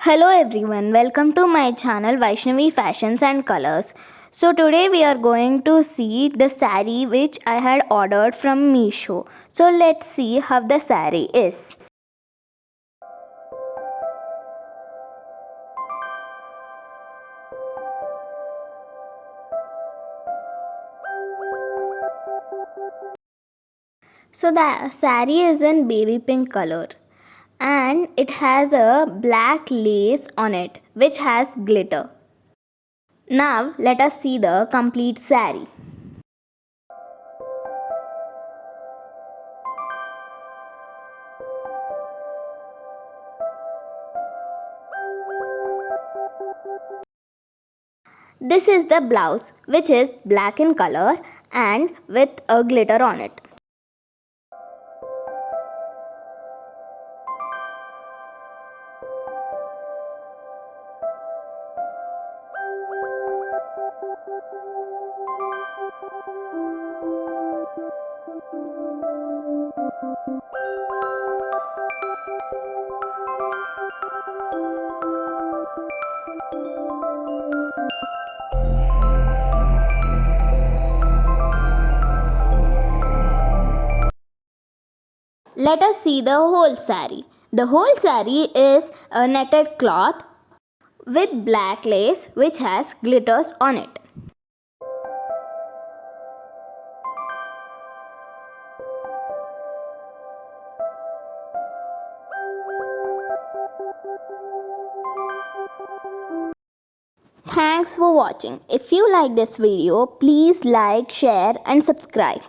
Hello everyone, welcome to my channel Vaishnavi Fashions and Colors. So today we are going to see the saree which I had ordered from Meesho. So let's see how the saree is. So the saree is in baby pink color and it has a black lace on it which has glitter. Now let us see the complete saree. This is the blouse which is black in color and with a glitter on it. Let us see the whole saree. The whole saree is a netted cloth with black lace which has glitters on it. Thanks for watching. If you like this video, please like, share and subscribe.